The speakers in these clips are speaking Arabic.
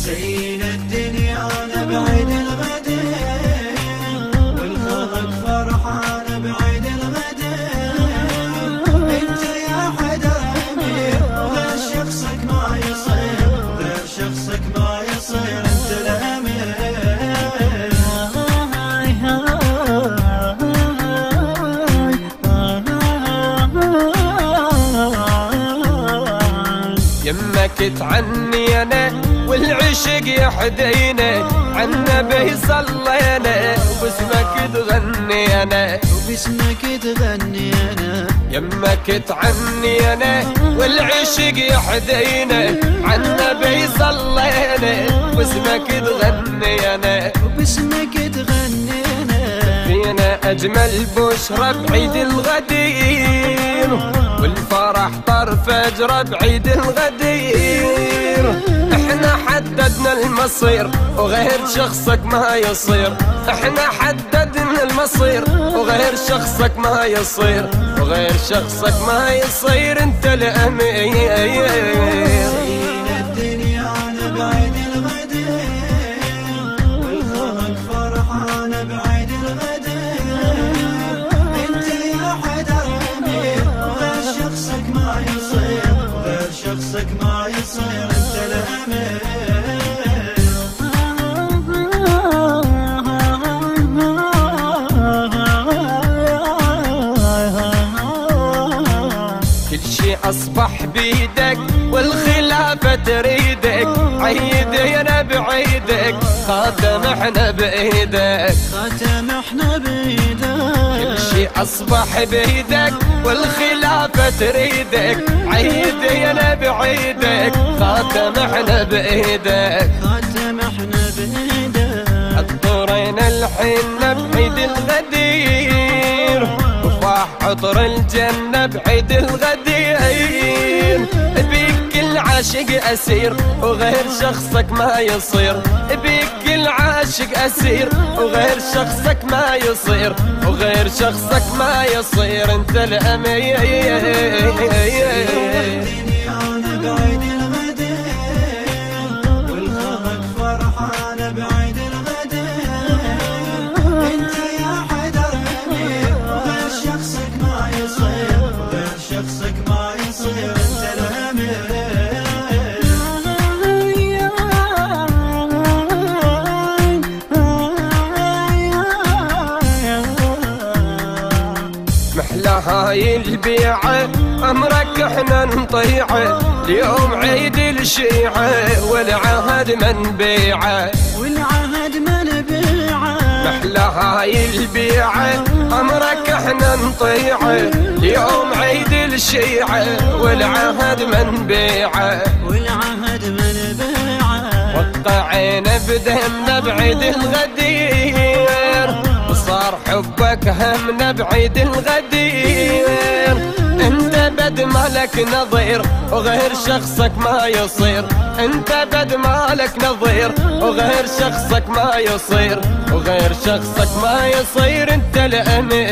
زين الدنيا أنا بعيد الغدير، والخلق فرحان بعيد الغدير. انت يا حدر امير، غير شخصك ما يصير، غير شخصك ما يصير، انت الامير. يمك تعني انا والعشق يحدينا، عالنبي صلينا وباسمك تغني انا، وباسمك تغني انا. يمك تعني انا والعشق يحدينا، عالنبي صلينا وباسمك تغني انا، وباسمك تغني انا. فينا اجمل بشرى بعيد الغدير، والفرح طار فجر بعيد الغدير. احنا حددنا المصير وغير شخصك ما يصير، احنا حددنا المصير وغير شخصك ما يصير، وغير شخصك ما يصير، انت الامير. زين الدنيا انا بعيد الغدير، والخلق فرحان بعيد الغدير. انت يا حدر امير، غير شخصك ما يصير، غير شخصك ما يصير، انت الامير. أصبح بيدك والخلافة تريدك، عيدينا بعيدك، خاتم احنا بإيدك، خاتم احنا بإيدك. كل شي أصبح بيدك والخلافة تريدك، عيدينا بعيدك، خاتم احنا بإيدك، خاتم احنا بإيدك. اضطرينا الحين بعيد الغدير، وفاح عطر الجنة بعيد الغدير. بيك كل عاشق أسير وغير شخصك ما يصير، بيك كل عاشق أسير وغير شخصك ما يصير، وغير شخصك ما يصير، انت الأمير. أنا بعيد الغدير، والخلق فرحان بعيد الغدير. انت يا حدر امير، غير شخصك ما يصير، غير شخصك ما يصير، انت الامير. محلى هاي البيعة أمرك احنا نطيعه، اليوم عيد الشيعة والعهد ما نبيعه، والعهد ما نبيعه. محلى هاي البيعة أمرك احنا نطيعه، اليوم عيد الشيعة والعهد ما نبيعه، والعهد ما نبيعه. وقعينا بدمنا بعيد الغدير، وصار حبك همنا بعيد الغدير. انت بد مالك نظير وغير شخصك ما يصير، انت بد مالك نظير وغير شخصك ما يصير، وغير شخصك ما يصير، انت الامير.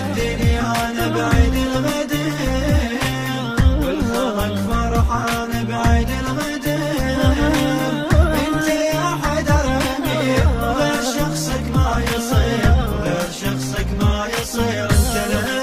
الدنيا انا بعيد الغدير، والخلق فرحان بعيد الغدير. انت يا حدر امير، غير شخصك ما يصير، غير شخصك ما يصير، انت الامير.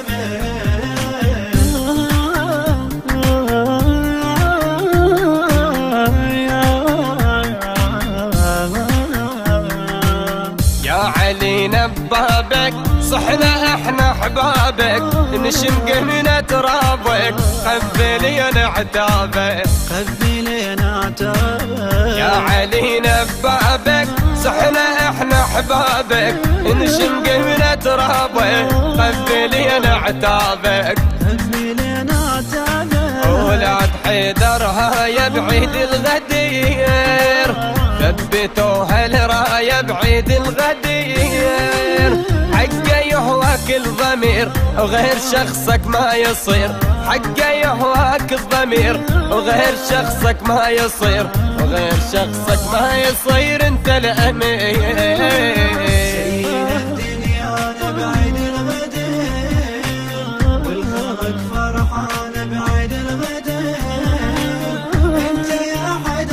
يا علينا ببابك صحنا احنا احبابك، نشمق من ترابك، قبلي انا عتابك، قبلي انا عتابك. يا علينا ببابك صحنا احنا احبابك، نشمق من ترابك، قبلي انا عتابك، قبلي انا عتابك. ولاد حيدرها يا بعيد الغدير، ثبتوها الراية بعيد الغدير. حقه يهواك الضمير وغير شخصك ما يصير، حقه يهواك الضمير وغير شخصك ما يصير، وغير شخصك ما يصير، انت الامير. زين الدنيا انا بعيد الغدير، والخلق فرحان بعيد الغدير. انت يا حدر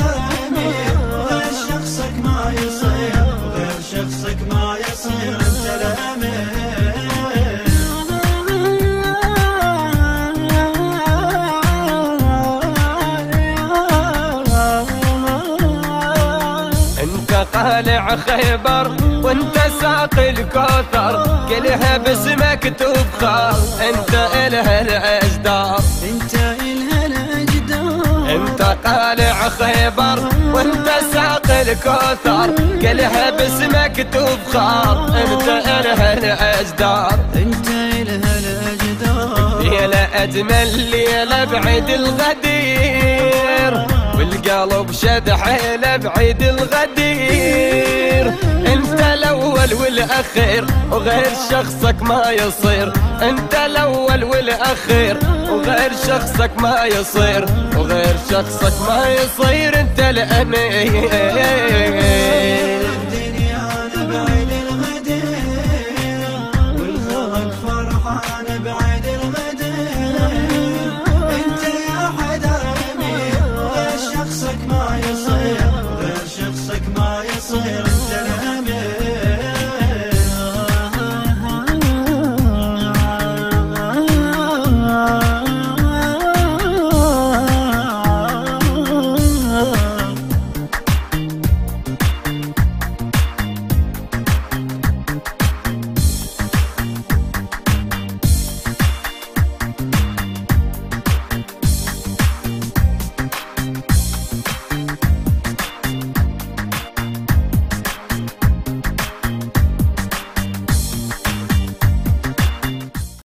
طالع خيبر وانت ساقي الكوثر كلها باسمك تفخر انت إلها الأجدار انت إلها الأجدار انت طالع خيبر وانت ساقي الكوثر كلها باسمك تفخر انت إلها الأجدار انت إلها الأجدار يا لأجمل ليلة بعيد الغدير والقلب شد حيله بعيد الغدير انت الاول والاخير وغير شخصك ما يصير انت الاول والاخير وغير شخصك ما يصير وغير شخصك ما يصير انت الامير